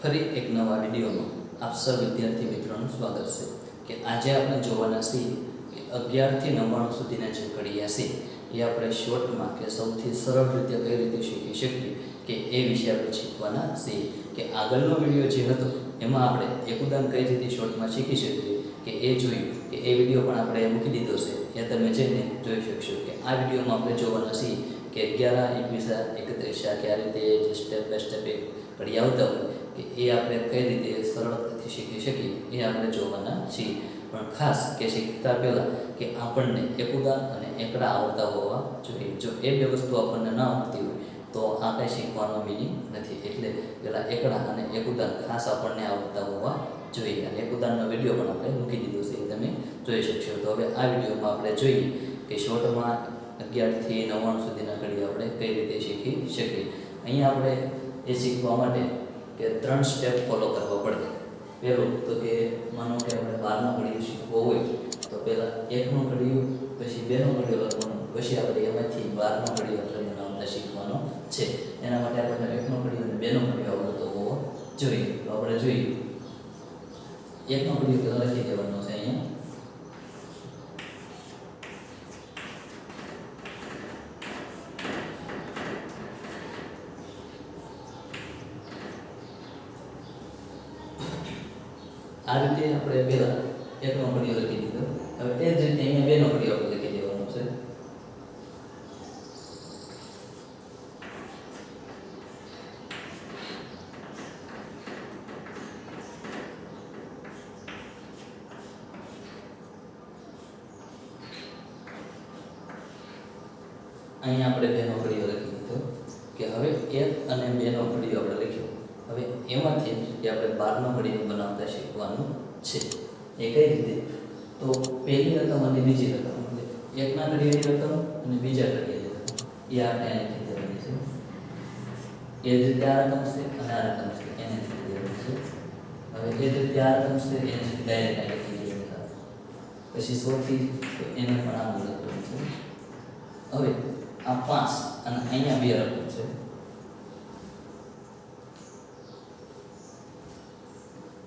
ફરી એક નવા વિડીયોમાં આપ સૌ વિદ્યાર્થી મિત્રોનું સ્વાગત છે કે આજે આપણે જોવાના છીએ કે 11 થી 99 સુધીના જે ઘડિયા છે એ આપણે શોર્ટમાં કે સૌથી સરળ રીતે કઈ રીતે શીખી શકીએ કે એ વિશે આપણે શીખવાના છીએ કે આગળનો વિડીયો જે હતો એમાં આપણે એક ઉદાહરણ કઈ રીતે શોર્ટમાં શીખી શકીએ કે એ જોયું કે એ વિડીયો પણ આપણે મૂકી દીધો છે એ તમે જઈને જોઈ શકશો કે આ વિડીયોમાં આપણે જોવાના છીએ કે 11, 21, 31 કે આ રીતે જે સ્ટેપ બાય સ્ટેપ ઘડિયા આવતા હોય કે એ આપણે કઈ રીતે સરળતાથી શીખી શકીએ એ આપણે જોવાના છીએ પણ ખાસ કે શીખતા પહેલાં કે આપણને એક ઉદાહરણ અને એકડા આવડતા હોવા જોઈએ જો એ બે વસ્તુ આપણને ન આવડતી હોય તો આ કંઈ શીખવાનો મિનિંગ નથી એટલે પહેલાં એકડા અને એક ઉદાહરણ ખાસ આપણને આવડતા હોવા જોઈએ અને એક ઉદાહરણનો વિડીયો પણ આપણે મૂકી દીધો છે એ તમે જોઈ શકશો તો હવે આ વિડીયોમાં આપણે જોઈએ કે શોર્ટમાં 11 થી 99 સુધીના ઘડિયા આપણે કઈ રીતે શીખી શકીએ અહીંયા આપણે એ શીખવા માટે કે 3 સ્ટેપ ફોલો કરવા પડે પહેલું તો કે માનો કે આપણે 12નો ઘડિયો શીખવો હોય તો પહેલાં 1નો ઘડિયો પછી 2નો ઘડિયો લખવાનો પછી આપણે એમાંથી 12નો ઘડિયો આપણે બનાવતા શીખવાનો છે એના માટે આપણે 1નો ઘડિયો અને 2નો ઘડિયો આવડતો હોવો જોઈએ તો આપણે જોઈએ 1નો ઘડિયો પહેલાં લખી દેવાનો છે અહીંયા આ રીતે આપણે પહેલા 1નો ઘડિયો લખી દીધો હવે એ જ રીતે અહીંયા 2નો ઘડિયો આપણે લખી દેવાનો છે અહીંયા આપણે 2નો ઘડિયો લખી દીધો કે હવે 1 અને 2નો ઘડિયો આપણે લખ્યો હવે એમાંથી જે આપણે 12નો ઘડિયો બનાવતા શીખવાનું છે એ કઈ રીતે તો પહેલી રકમ અને બીજી રકમ એટલે એકના ઘડિયાની રકમ અને બીજા ઘડિયાની રકમ એ આપણે એને લખી દેવાની છે એ જ રીતે આ રકમ છે અને આ રકમ છે એને લખી દેવાની છે હવે એ જ રીતે આ રકમ છે એને ડાયરેક્ટ લખી દેવાની પછી 100 થી એને પણ આમ લખવાનું છે હવે આ 5 અને અહીંયા 2 રકમ છે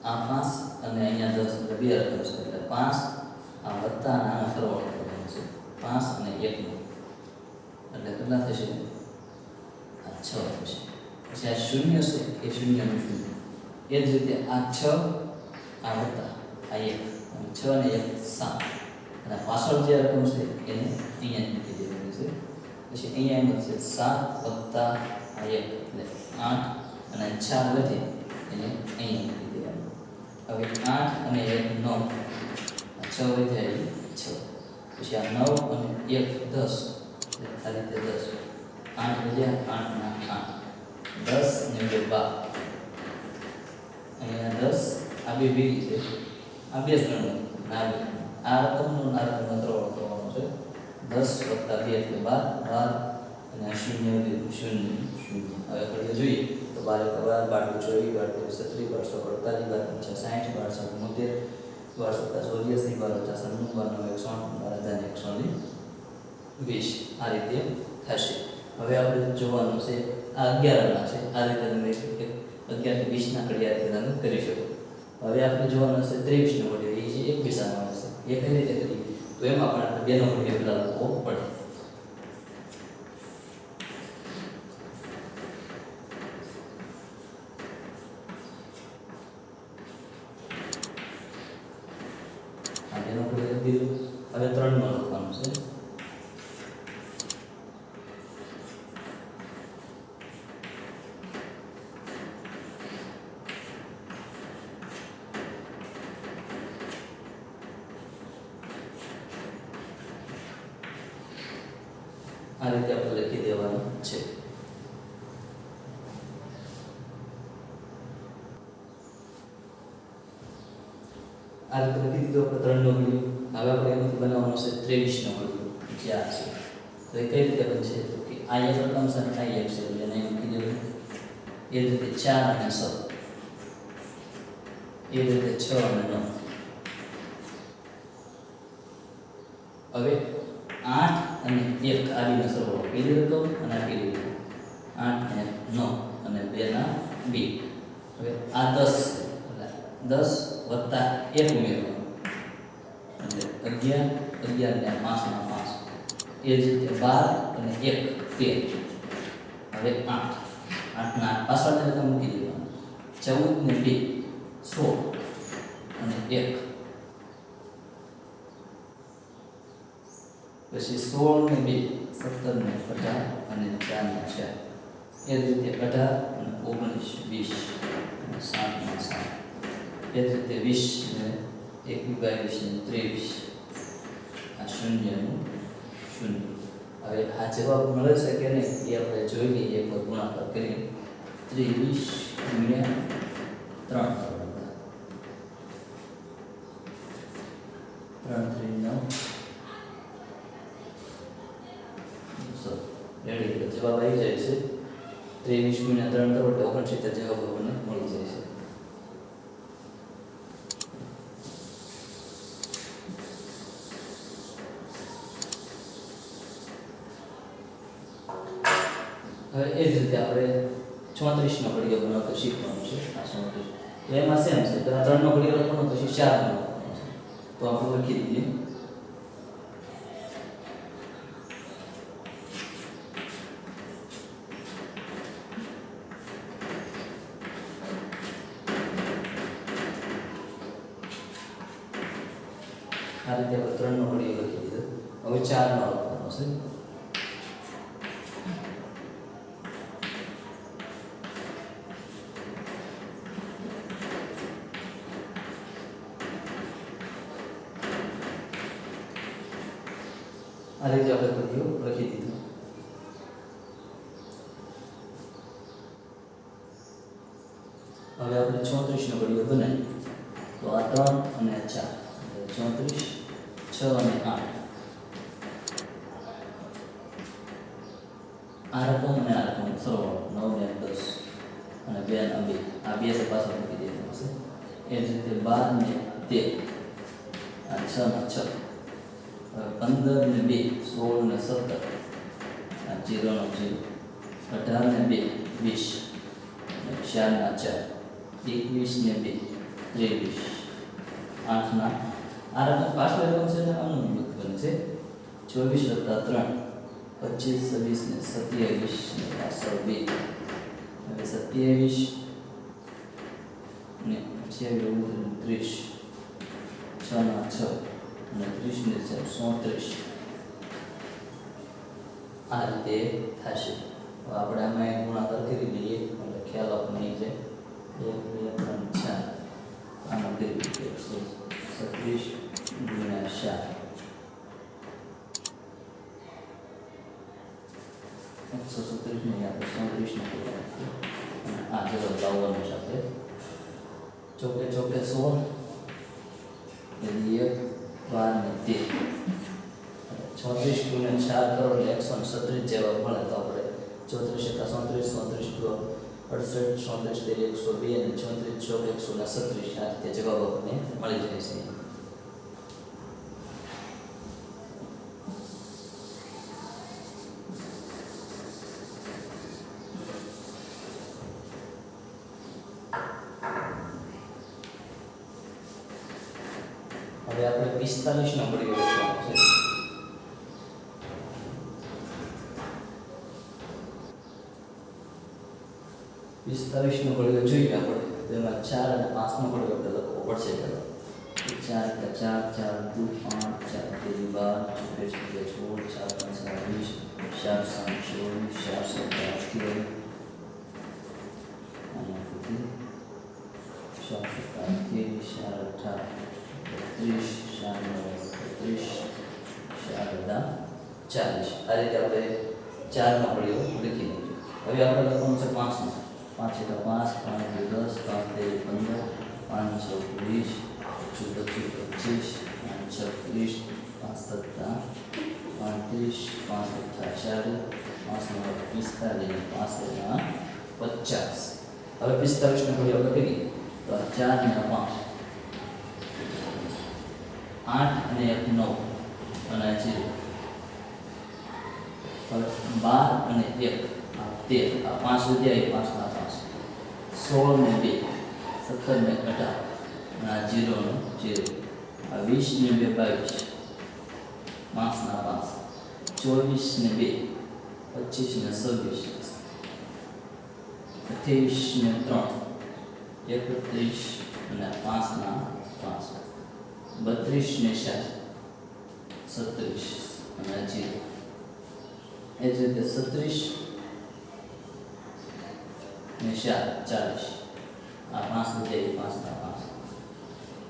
આ 5 અને અહીંયા 10 એટલે 2 રકમ છે એટલે 5 આ વત્તા અને આનો સરવાળો કરવાનો છે 5 અને 1 નો એટલે કેટલા થશે આ 6 થશે પછી આ શૂન્ય છે એ શૂન્યનું શૂન્ય એ જ રીતે આ 6 આ વત્તા આ 1 અને 6 અને 1 7 અને પાછળ જે રકમ છે એને અહીંયા મૂકી દેવાની છે પછી અહીંયા એમ છે 7 વત્તા આ 1 એટલે 8 અને 4 વધે એને અહીંયા મૂકી દેવાનું હવે 8 અને 1 9 આ 6 વધ્યા 6 પછી આ 9 અને 1 10 આ રીતે 10 8 વધ્યા 8 ના 8 10 ને 2 12 અહીંયા 10 આ બે ભેગી છે આ બે ત્રણ આ રકમનો આ રકમનો સરવાળો કરવાનો છે 10 વત્તા 2 એટલે 12 અને આ શૂન્ય વધ્યું શૂન્ય શૂન્ય હવે ઘડીએ જોઈએ તો 12 12 24 12 36 12 48 12 50 60 12 12 80 આ રીતે થશે હવે આપણે જોવાનું છે આ 11 ના છે આ રીતે તમે 11 થી 20 ના ઘડિયા તમે કરી શકો હવે આપણે જોવાનું છે 23 નો ઘડિયો એ જે 21 માં છે એ કઈ રીતે કરીએ તો એમાં પણ આપણે 2નો ઘડિયો પહેલા લખવો પડે હવે 3 નો લખવાનું છે આ રીતે આપણે લખી દેવાનું છે આ રીતે લખી દીધો આપણે 3 નો ઘડિયો હવે આપણે એમાંથી બનાવવાનો છે 23 નો ઘડિયો જે આ છે તો એ કઈ રીતે બનશે તો કે આ એક રકમ છે અને આ એક છે એટલે એને મૂકી દેવું એ જ રીતે 4 અને 6 એ જ રીતે 6 અને 9 હવે 8 અને 1 આ બેનો સરવાળો પહેલી રકમ અને આ પેલી રકમ 8 અને 9 અને 2 ના 2 હવે આ 10 એટલે 10 વત્તા 1 ઉમેરવાનું એટલે 11, 11 ને 5 ના 5 એ જ રીતે 12 અને 1 13. હવે 8, 8 ના પાછળની રકમ મૂકી દેવાનું 14 ને 2 16 અને 1 પછી 16 ને 2 17 ને 18 અને 4 ને 4 એ જ રીતે 18 અને 19 20 અને 7 ને 7 એ જ રીતે 20 ને 21 ને 23 આ શૂન્યનું શૂન્ય. હવે આ જવાબ મળે છે કે નહીં એ આપણે જોઈ લઈએ. એક ગુણાકાર કરીએ 23 ગુણ્યા 3 રેડી જવાબ આવી જાય છે. 23 ગુણ્યા 3 કરો એટલે 69 જવાબ આપણને મળી જાય છે. હવે એ જ રીતે આપણે 34 નો ઘડિયો બનાવતો શીખવાનું છે. આ 34 તો એમાં સેમ છે. પેલા 3 નો ઘડિયો લખવાનો પછી 4 નો લખવાનો છે. તો આપણે લખી દઈએ આ રીતે આપણે 3 નો ઘડિયો લખી દીધો. હવે 4 નો લખવાનો છે. આ રીતે આપણે ઘડિયો લખી દીધો. હવે આપણે 34 નો ઘડિયો બનાવીએ તો આ 3 અને 4 34 6 અને 8 આ રકમ અને આ રકમ સરવાળો 9 ને 10 અને 2 અને 2 આ બે સે પાછળ મૂકી દેવાનું છે. એ જ રીતે 12 ને 13 આ 6 ને 6 15 ને 2 16 ને 17 આ 0 નો 0 18 ને 2 20 અને 4 ના 4 21 ને 2 23 8 ના આ રકમ પાછળ રકમ છે ને અનુરૂપ બને છે. 24 વત્તા 3 25 26 ને 27 ને પાછળ 2 હવે 27 ને 30 6 ના 6 અને 30 ને 34 આ રીતે થશે. હવે આપણે આમાં એક ગુણાકાર કરી લઈએ એટલે ખ્યાલ આપણને આવી જાય. 1 2 3 4 આમાં કરી દઈએ 136 ગુણ્યા 4 137 ને આપણે 34 ને કરીએ અને આ જવાબ લાવવાનો છે આપણે. ચોકે ચોકે 16 એટલે 1 12 ને 13 36 ગુણ્યા 4 કરો એટલે 137 જવાબ મળે. તો આપણે 34 એકા 37 38 68 37 102 અને 34 ચોક 137 આ રીતે જવાબ આપણને મળી જાય છે. હવે આપણે 45 નો ઘડિયો લખવાનો છે. નો ઘડિયો જોઈએ આપણે તેમાં 4 અને 5 નો ઘડિયો આપણે લખવો પડશે. પહેલા 4 4 4 2 5 4 3 12 આ રીતે આપણે 4 નો ઘડિયો લખી લઈશું. હવે આપણે લખવાનું છે 5 નો 5 એકા 5 5 2 10 5 3 15 5 6 20 14 25 26 5 35 5 8 40 5 8 40 5 9 45 50. હવે 45 નો ઘડિયો આપણે કરીએ તો 4 ને 5 8 અને 1 9 અને 0 12 અને 1 13 આ 5 વધ્યા એ 5 ના 5 16 ને 2, 17 ને 18, અને આ 0 નો 0, આ 20 ને 2 22, 5 ના 5, 24 ને 2, 25 ને 26, 28 ને 3, 31 અને 5 ના 5, 32 ને 4, 37 અને 0. એ જ રીતે 36 ને 4, 40, આ 5 લીધે 5 ના 5.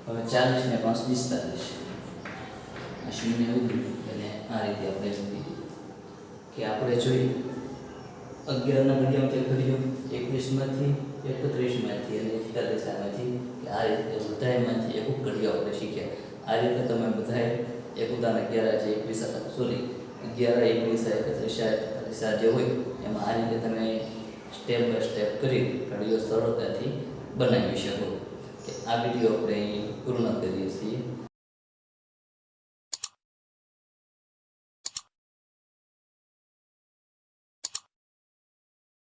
હવે 40 ને 5, 45, આ શૂન્ય ઉડી અને આ રીતે આપણે મૂકી કે આપણે જોઈએ 11 ના ઘડિયામાં તે ઘડિયો 21 માંથી 31 માંથી અને 41 માંથી કે આ રીતે બધાયમાંથી એક ઘડિયો આપણે શીખ્યા. આ રીતે તમે બધાય એક ઉદાહરણ 11 છે 21 સોરી 11 21 31 41 જે હોય એમાં આ રીતે તમે સ્ટેપ બાય સ્ટેપ કરી ઘડિયો સરળતાથી બનાવી શકો. કે આ વિડીયો આપણે અહીં પૂર્ણ કરીએ છીએ.